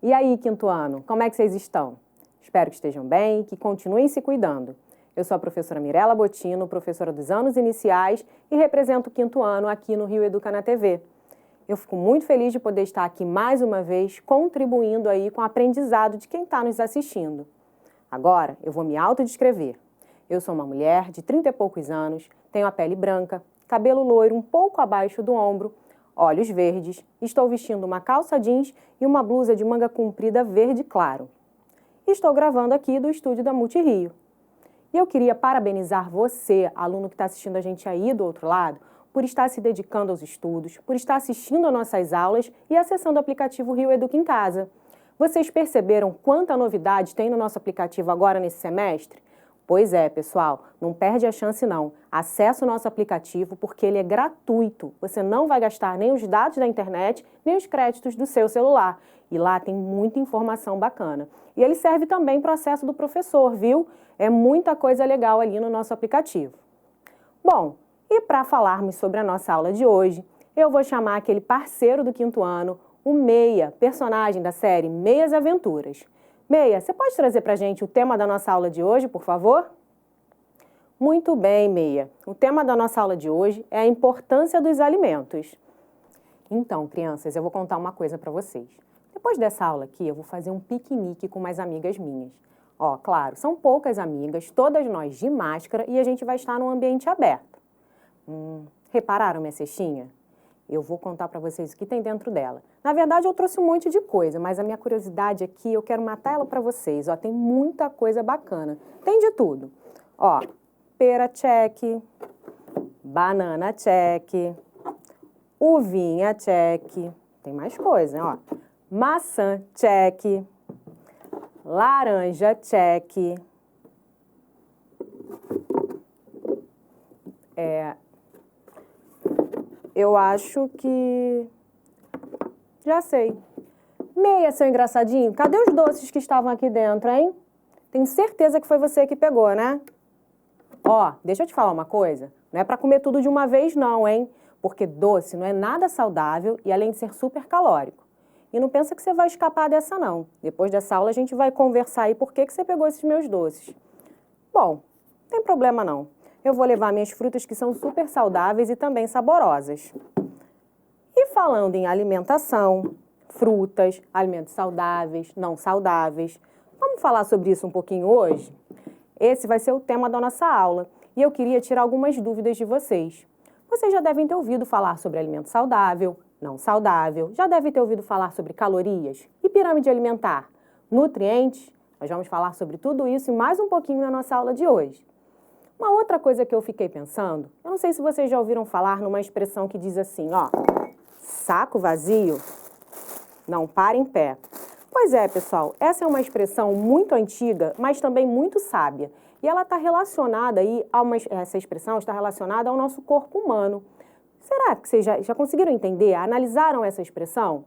E aí, quinto ano, como é que vocês estão? Espero que estejam bem e que continuem se cuidando. Eu sou a professora Mirela Botino, professora dos anos iniciais e represento o quinto ano aqui no Rio Educa na TV. Eu fico muito feliz de poder estar aqui mais uma vez, contribuindo aí com o aprendizado de quem está nos assistindo. Agora, eu vou me autodescrever. Eu sou uma mulher de 30 e poucos anos, tenho a pele branca, cabelo loiro um pouco abaixo do ombro, olhos verdes, estou vestindo uma calça jeans e uma blusa de manga comprida verde claro. Estou gravando aqui do estúdio da Multirio. E eu queria parabenizar você, aluno que está assistindo a gente aí do outro lado, por estar se dedicando aos estudos, por estar assistindo às nossas aulas e acessando o aplicativo Rio Educa em Casa. Vocês perceberam quanta novidade tem no nosso aplicativo agora nesse semestre? Pois é, pessoal, não perde a chance não. Acesse o nosso aplicativo porque ele é gratuito. Você não vai gastar nem os dados da internet, nem os créditos do seu celular. E lá tem muita informação bacana. E ele serve também para o acesso do professor, viu? É muita coisa legal ali no nosso aplicativo. Bom, e para falarmos sobre a nossa aula de hoje, eu vou chamar aquele parceiro do quinto ano, o Meia, personagem da série Meias Aventuras. Meia, você pode trazer para a gente o tema da nossa aula de hoje, por favor? Muito bem, Meia. O tema da nossa aula de hoje é a importância dos alimentos. Então, crianças, eu vou contar uma coisa para vocês. Depois dessa aula aqui, eu vou fazer um piquenique com umas amigas minhas. Ó, claro, são poucas amigas, todas nós de máscara, e a gente vai estar num ambiente aberto. Repararam minha cestinha? Eu vou contar para vocês o que tem dentro dela. Na verdade, eu trouxe um monte de coisa, mas a minha curiosidade aqui, eu quero matar ela para vocês. Ó, tem muita coisa bacana. Tem de tudo. Ó, pera check, banana check, uvinha check. Tem mais coisa, ó. Maçã check, laranja check. Eu acho que... já sei. Meia, seu engraçadinho, cadê os doces que estavam aqui dentro, hein? Tenho certeza que foi você que pegou, né? Ó, deixa eu te falar uma coisa. Não é para comer tudo de uma vez não, hein? Porque doce não é nada saudável e além de ser super calórico. E não pensa que você vai escapar dessa não. Depois dessa aula a gente vai conversar aí por que você pegou esses meus doces. Bom, não tem problema não. Eu vou levar minhas frutas que são super saudáveis e também saborosas. E falando em alimentação, frutas, alimentos saudáveis, não saudáveis, vamos falar sobre isso um pouquinho hoje? Esse vai ser o tema da nossa aula e eu queria tirar algumas dúvidas de vocês. Vocês já devem ter ouvido falar sobre alimento saudável, não saudável, já devem ter ouvido falar sobre calorias e pirâmide alimentar, nutrientes. Nós vamos falar sobre tudo isso e mais um pouquinho na nossa aula de hoje. Uma outra coisa que eu fiquei pensando, eu não sei se vocês já ouviram falar numa expressão que diz assim, ó, saco vazio não para em pé. Pois é, pessoal, essa é uma expressão muito antiga, mas também muito sábia. E ela está relacionada aí, essa expressão está relacionada ao nosso corpo humano. Será que vocês já conseguiram entender, analisaram essa expressão?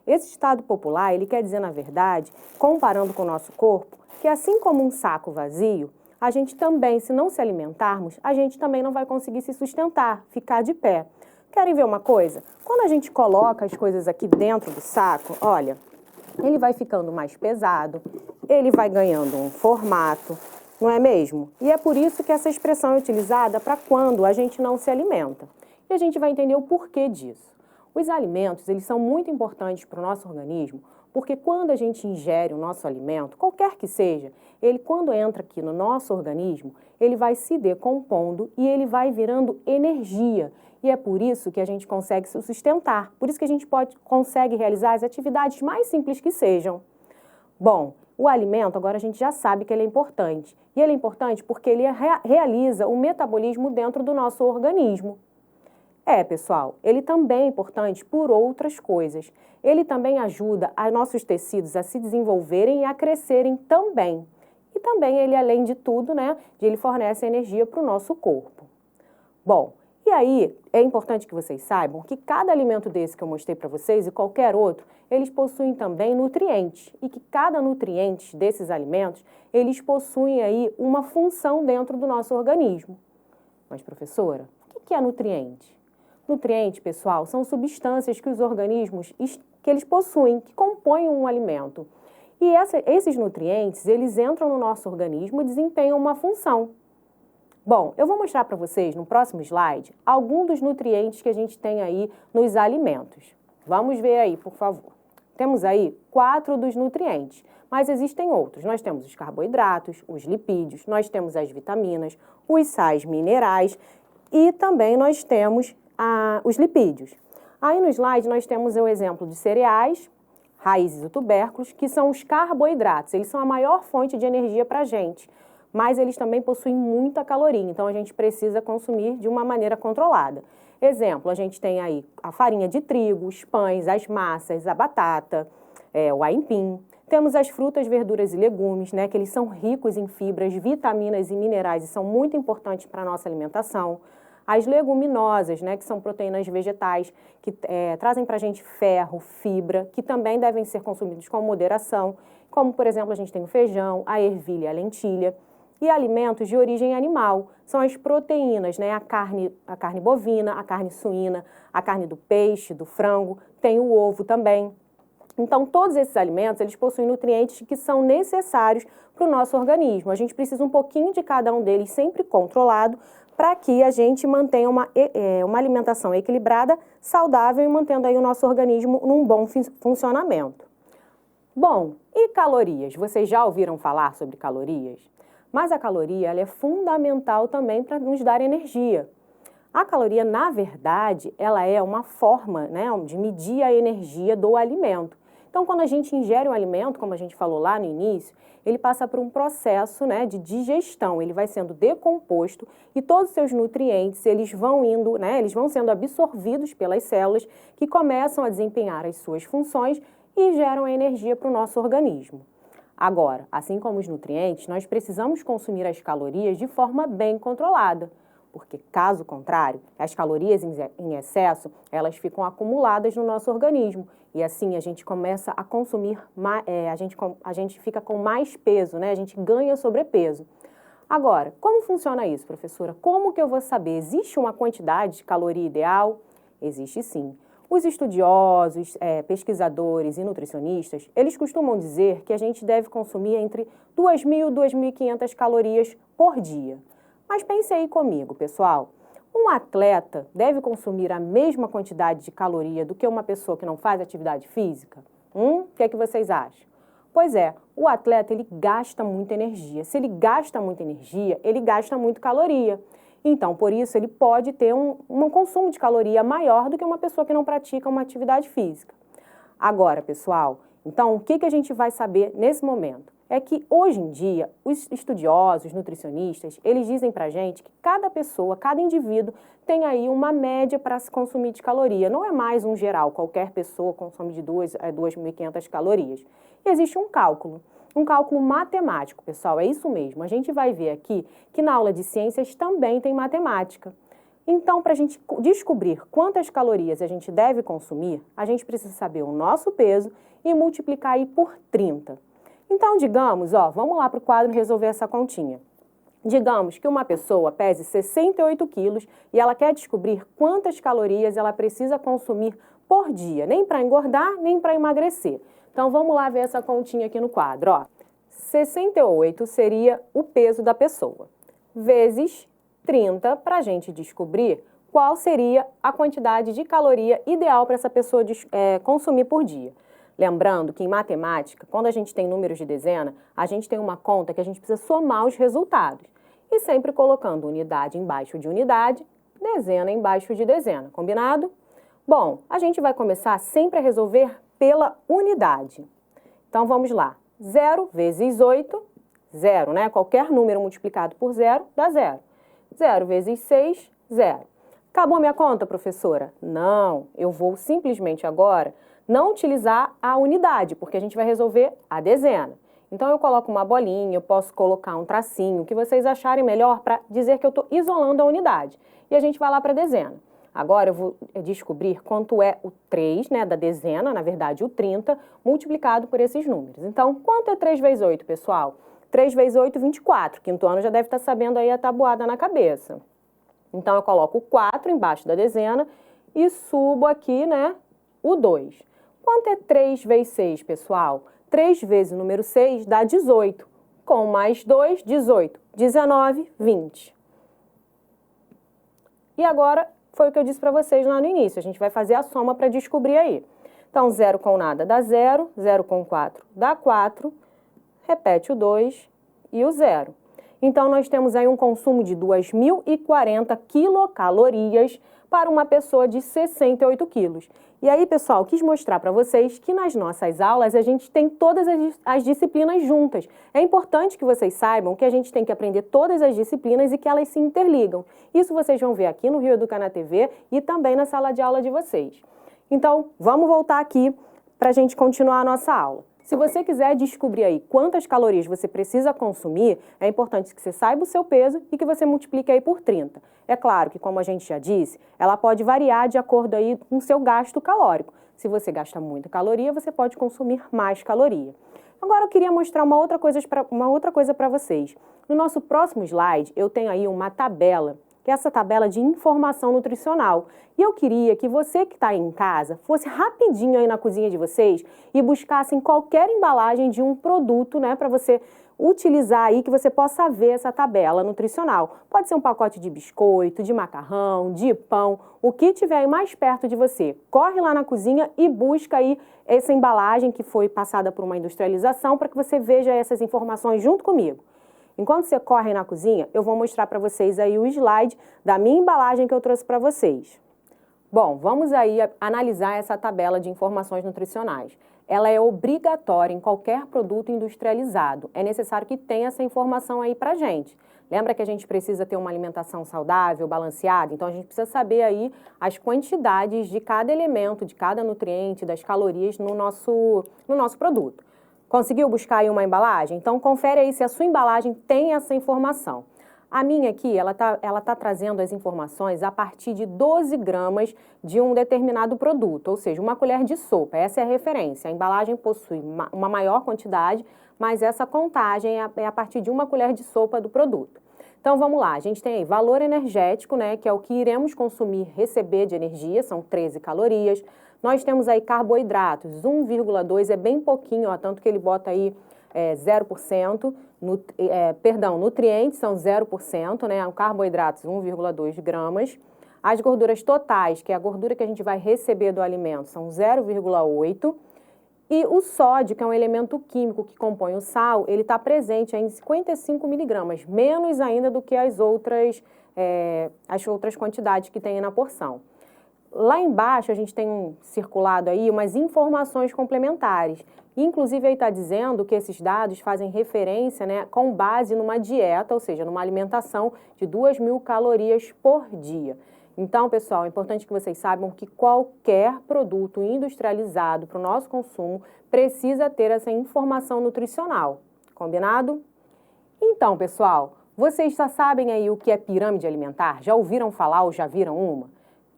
Esse ditado popular, ele quer dizer, na verdade, comparando com o nosso corpo, que assim como um saco vazio, a gente também, se não se alimentarmos, a gente também não vai conseguir se sustentar, ficar de pé. Querem ver uma coisa? Quando a gente coloca as coisas aqui dentro do saco, olha, ele vai ficando mais pesado, ele vai ganhando um formato, não é mesmo? E é por isso que essa expressão é utilizada para quando a gente não se alimenta. E a gente vai entender o porquê disso. Os alimentos, eles são muito importantes para o nosso organismo, porque quando a gente ingere o nosso alimento, qualquer que seja, ele quando entra aqui no nosso organismo, ele vai se decompondo e ele vai virando energia. E é por isso que a gente consegue se sustentar, por isso que a gente consegue realizar as atividades mais simples que sejam. Bom, o alimento, agora a gente já sabe que ele é importante. E ele é importante porque ele realiza o metabolismo dentro do nosso organismo. Pessoal, ele também é importante por outras coisas. Ele também ajuda a nossos tecidos a se desenvolverem e a crescerem também. E também ele, além de tudo, né, ele fornece energia para o nosso corpo. Bom, e aí é importante que vocês saibam que cada alimento desse que eu mostrei para vocês e qualquer outro, eles possuem também nutrientes. E que cada nutriente desses alimentos, eles possuem aí uma função dentro do nosso organismo. Mas, professora, o que é nutriente? Nutrientes, pessoal, são substâncias que os organismos que eles possuem, que compõem um alimento. E esses nutrientes, eles entram no nosso organismo e desempenham uma função. Bom, eu vou mostrar para vocês no próximo slide alguns dos nutrientes que a gente tem aí nos alimentos. Vamos ver aí, por favor. Temos aí 4 dos nutrientes, mas existem outros. Nós temos os carboidratos, os lipídios, nós temos as vitaminas, os sais minerais e também nós temos os lipídios. Aí no slide nós temos o exemplo de cereais, raízes e tubérculos, que são os carboidratos. Eles são a maior fonte de energia para a gente, mas eles também possuem muita caloria, então a gente precisa consumir de uma maneira controlada. Exemplo, a gente tem aí a farinha de trigo, os pães, as massas, a batata, o aipim. Temos as frutas, verduras e legumes, né, que eles são ricos em fibras, vitaminas e minerais e são muito importantes para a nossa alimentação. As leguminosas, né, que são proteínas vegetais, que trazem para a gente ferro, fibra, que também devem ser consumidos com moderação, como, por exemplo, a gente tem o feijão, a ervilha, a lentilha. E alimentos de origem animal, são as proteínas, né, a carne bovina, a carne suína, a carne do peixe, do frango, tem o ovo também. Então, todos esses alimentos, eles possuem nutrientes que são necessários para o nosso organismo. A gente precisa um pouquinho de cada um deles, sempre controlado, para que a gente mantenha uma alimentação equilibrada, saudável e mantendo aí o nosso organismo num bom funcionamento. Bom, e calorias? Vocês já ouviram falar sobre calorias? Mas a caloria ela é fundamental também para nos dar energia. A caloria, na verdade, ela é uma forma, né, de medir a energia do alimento. Então, quando a gente ingere um alimento, como a gente falou lá no início, ele passa por um processo, né, de digestão, ele vai sendo decomposto e todos os seus nutrientes, eles vão indo, né, eles vão sendo absorvidos pelas células que começam a desempenhar as suas funções e geram energia para o nosso organismo. Agora, assim como os nutrientes, nós precisamos consumir as calorias de forma bem controlada, porque caso contrário, as calorias em excesso, elas ficam acumuladas no nosso organismo e assim a gente começa a consumir, a gente fica com mais peso, né? A gente ganha sobrepeso. Agora, como funciona isso, professora? Como que eu vou saber? Existe uma quantidade de caloria ideal? Existe sim. Os estudiosos, pesquisadores e nutricionistas, eles costumam dizer que a gente deve consumir entre 2.000 e 2.500 calorias por dia. Mas pense aí comigo, pessoal. Um atleta deve consumir a mesma quantidade de caloria do que uma pessoa que não faz atividade física? O que é que vocês acham? Pois é, o atleta ele gasta muita energia. Se ele gasta muita energia, ele gasta muito caloria. Então, por isso, ele pode ter um consumo de caloria maior do que uma pessoa que não pratica uma atividade física. Agora, pessoal, então, o que a gente vai saber nesse momento? É que, hoje em dia, os estudiosos, nutricionistas, eles dizem pra gente que cada pessoa, cada indivíduo, tem aí uma média para se consumir de caloria. Não é mais um geral, qualquer pessoa consome de 2.500 calorias. E existe um cálculo matemático, pessoal, é isso mesmo. A gente vai ver aqui que na aula de ciências também tem matemática. Então, para a gente descobrir quantas calorias a gente deve consumir, a gente precisa saber o nosso peso e multiplicar aí por 30. Então, digamos, vamos lá para o quadro resolver essa continha. Digamos que uma pessoa pese 68 quilos e ela quer descobrir quantas calorias ela precisa consumir por dia, nem para engordar, nem para emagrecer. Então, vamos lá ver essa continha aqui no quadro. 68 seria o peso da pessoa, vezes 30, para a gente descobrir qual seria a quantidade de caloria ideal para essa pessoa consumir por dia. Lembrando que em matemática, quando a gente tem números de dezena, a gente tem uma conta que a gente precisa somar os resultados. E sempre colocando unidade embaixo de unidade, dezena embaixo de dezena. Combinado? Bom, a gente vai começar sempre a resolver pela unidade. Então, vamos lá. 0 vezes 8, 0, né? Qualquer número multiplicado por 0 dá 0. 0 vezes 6, 0. Acabou a minha conta, professora? Não, eu vou simplesmente agora não utilizar a unidade, porque a gente vai resolver a dezena. Então, eu coloco uma bolinha, eu posso colocar um tracinho, o que vocês acharem melhor para dizer que eu estou isolando a unidade. E a gente vai lá para a dezena. Agora, eu vou descobrir quanto é o 3, né, da dezena, na verdade, o 30, multiplicado por esses números. Então, quanto é 3 vezes 8, pessoal? 3 vezes 8, 24. Quinto ano já deve estar sabendo aí a tabuada na cabeça. Então, eu coloco o 4 embaixo da dezena e subo aqui, né, o 2. Quanto é 3 vezes 6, pessoal? 3 vezes o número 6 dá 18. Com mais 2, 18. 19, 20. E agora, foi o que eu disse para vocês lá no início. A gente vai fazer a soma para descobrir aí. Então, 0 com nada dá 0. 0 com 4 dá 4. Repete o 2 e o 0. Então, nós temos aí um consumo de 2.040 quilocalorias para uma pessoa de 68 quilos. E aí, pessoal, quis mostrar para vocês que nas nossas aulas a gente tem todas as disciplinas juntas. É importante que vocês saibam que a gente tem que aprender todas as disciplinas e que elas se interligam. Isso vocês vão ver aqui no Rio Educa na TV e também na sala de aula de vocês. Então, vamos voltar aqui para a gente continuar a nossa aula. Se você quiser descobrir aí quantas calorias você precisa consumir, é importante que você saiba o seu peso e que você multiplique aí por 30. É claro que, como a gente já disse, ela pode variar de acordo aí com o seu gasto calórico. Se você gasta muita caloria, você pode consumir mais caloria. Agora eu queria mostrar uma outra coisa para vocês. No nosso próximo slide, eu tenho aí uma tabela, que é essa tabela de informação nutricional. E eu queria que você que está aí em casa fosse rapidinho aí na cozinha de vocês e buscassem qualquer embalagem de um produto, né, para você utilizar aí, que você possa ver essa tabela nutricional. Pode ser um pacote de biscoito, de macarrão, de pão, o que tiver aí mais perto de você. Corre lá na cozinha e busca aí essa embalagem que foi passada por uma industrialização para que você veja essas informações junto comigo. Enquanto você corre na cozinha, eu vou mostrar para vocês aí o slide da minha embalagem que eu trouxe para vocês. Bom, vamos aí analisar essa tabela de informações nutricionais. Ela é obrigatória em qualquer produto industrializado. É necessário que tenha essa informação aí pra gente. Lembra que a gente precisa ter uma alimentação saudável, balanceada? Então a gente precisa saber aí as quantidades de cada elemento, de cada nutriente, das calorias no nosso produto. Conseguiu buscar aí uma embalagem? Então confere aí se a sua embalagem tem essa informação. A minha aqui, ela tá trazendo as informações a partir de 12 gramas de um determinado produto, ou seja, uma colher de sopa. Essa é a referência. A embalagem possui uma maior quantidade, mas essa contagem é a partir de uma colher de sopa do produto. Então vamos lá, a gente tem aí valor energético, né, que é o que iremos consumir, receber de energia, são 13 calorias. Nós temos aí carboidratos, 1,2 é bem pouquinho, ó, tanto que ele bota aí 0%, nutrientes são 0%, né, carboidratos 1,2 gramas. As gorduras totais, que é a gordura que a gente vai receber do alimento, são 0,8. E o sódio, que é um elemento químico que compõe o sal, ele está presente em 55 miligramas, menos ainda do que as outras quantidades que tem na porção. Lá embaixo a gente tem circulado aí umas informações complementares. Inclusive aí está dizendo que esses dados fazem referência, né, com base numa dieta, ou seja, numa alimentação de 2.000 calorias por dia. Então, pessoal, é importante que vocês saibam que qualquer produto industrializado para o nosso consumo precisa ter essa informação nutricional. Combinado? Então, pessoal, vocês já sabem aí o que é pirâmide alimentar? Já ouviram falar ou já viram uma?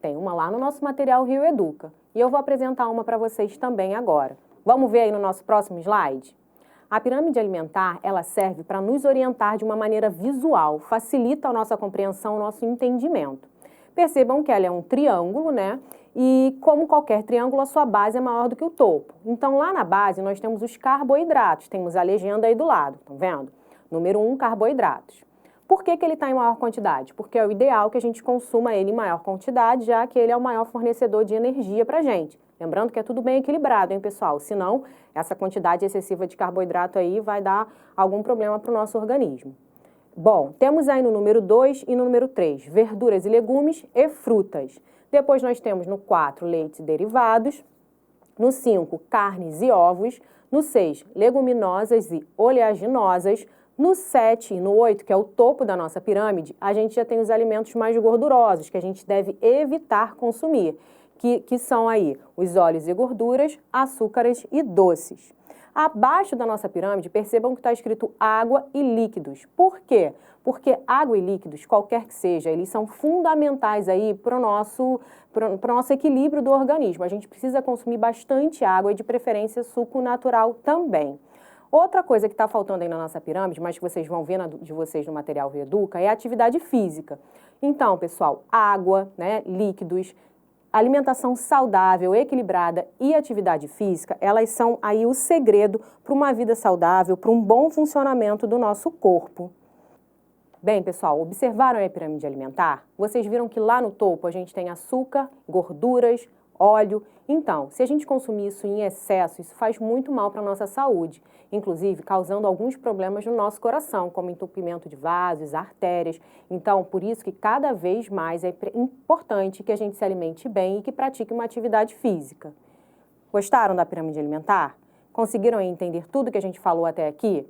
Tem uma lá no nosso material Rio Educa. E eu vou apresentar uma para vocês também agora. Vamos ver aí no nosso próximo slide? A pirâmide alimentar, ela serve para nos orientar de uma maneira visual, facilita a nossa compreensão, o nosso entendimento. Percebam que ela é um triângulo, né? E como qualquer triângulo, a sua base é maior do que o topo. Então, lá na base, nós temos os carboidratos. Temos a legenda aí do lado, estão vendo? Número 1, carboidratos. Por que ele está em maior quantidade? Porque é o ideal que a gente consuma ele em maior quantidade, já que ele é o maior fornecedor de energia para a gente. Lembrando que é tudo bem equilibrado, hein, pessoal? Senão, essa quantidade excessiva de carboidrato aí vai dar algum problema para o nosso organismo. Bom, temos aí no número 2 e no número 3, verduras e legumes e frutas. Depois nós temos no 4, leites e derivados. No 5, carnes e ovos. No 6, leguminosas e oleaginosas. No 7 e no 8, que é o topo da nossa pirâmide, a gente já tem os alimentos mais gordurosos, que a gente deve evitar consumir, que são aí os óleos e gorduras, açúcares e doces. Abaixo da nossa pirâmide, percebam que está escrito água e líquidos. Por quê? Porque água e líquidos, qualquer que seja, eles são fundamentais aí para o nosso equilíbrio do organismo. A gente precisa consumir bastante água e, de preferência, suco natural também. Outra coisa que está faltando aí na nossa pirâmide, mas que vocês vão ver de vocês no material Rio Educa, é a atividade física. Então, pessoal, água, né, líquidos, alimentação saudável, equilibrada e atividade física, elas são aí o segredo para uma vida saudável, para um bom funcionamento do nosso corpo. Bem, pessoal, observaram a pirâmide alimentar? Vocês viram que lá no topo a gente tem açúcar, gorduras, óleo. Então, se a gente consumir isso em excesso, isso faz muito mal para a nossa saúde, inclusive causando alguns problemas no nosso coração, como entupimento de vasos, artérias. Então, por isso que cada vez mais é importante que a gente se alimente bem e que pratique uma atividade física. Gostaram da pirâmide alimentar? Conseguiram entender tudo que a gente falou até aqui?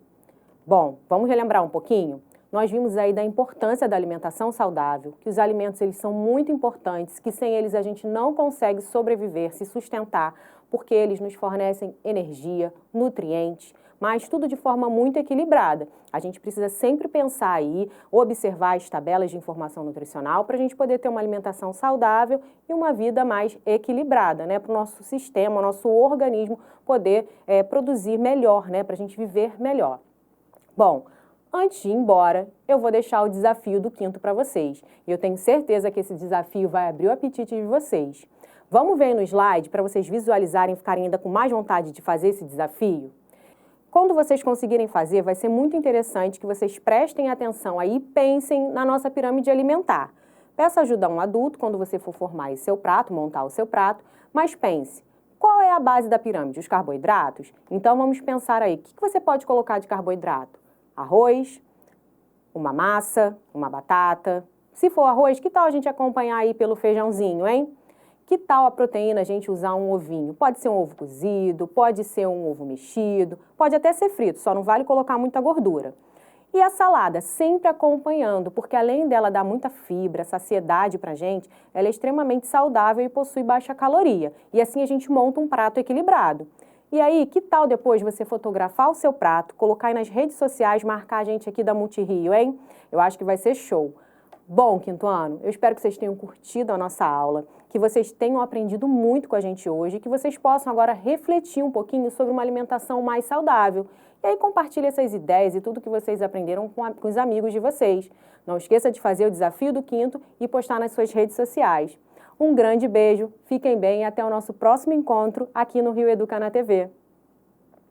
Bom, vamos relembrar um pouquinho? Nós vimos aí da importância da alimentação saudável, que os alimentos eles são muito importantes, que sem eles a gente não consegue sobreviver, se sustentar, porque eles nos fornecem energia, nutrientes, mas tudo de forma muito equilibrada. A gente precisa sempre pensar aí, observar as tabelas de informação nutricional para a gente poder ter uma alimentação saudável e uma vida mais equilibrada, né? Para o nosso sistema, o nosso organismo poder produzir melhor, né? Para a gente viver melhor. Bom, antes de ir embora, eu vou deixar o desafio do quinto para vocês. E eu tenho certeza que esse desafio vai abrir o apetite de vocês. Vamos ver no slide para vocês visualizarem e ficarem ainda com mais vontade de fazer esse desafio? Quando vocês conseguirem fazer, vai ser muito interessante que vocês prestem atenção aí e pensem na nossa pirâmide alimentar. Peça ajuda a um adulto quando você for formar seu prato, montar o seu prato, mas pense, qual é a base da pirâmide? Os carboidratos? Então vamos pensar aí, o que você pode colocar de carboidrato? Arroz, uma massa, uma batata. Se for arroz, que tal a gente acompanhar aí pelo feijãozinho, hein? Que tal a proteína a gente usar um ovinho? Pode ser um ovo cozido, pode ser um ovo mexido, pode até ser frito, só não vale colocar muita gordura. E a salada, sempre acompanhando, porque além dela dar muita fibra, saciedade pra gente, ela é extremamente saudável e possui baixa caloria. E assim a gente monta um prato equilibrado. E aí, que tal depois você fotografar o seu prato, colocar aí nas redes sociais, marcar a gente aqui da Multirio, hein? Eu acho que vai ser show. Bom, quinto ano, eu espero que vocês tenham curtido a nossa aula, que vocês tenham aprendido muito com a gente hoje e que vocês possam agora refletir um pouquinho sobre uma alimentação mais saudável. E aí compartilhe essas ideias e tudo que vocês aprenderam com os amigos de vocês. Não esqueça de fazer o desafio do quinto e postar nas suas redes sociais. Um grande beijo, fiquem bem e até o nosso próximo encontro aqui no Rio Educa na TV.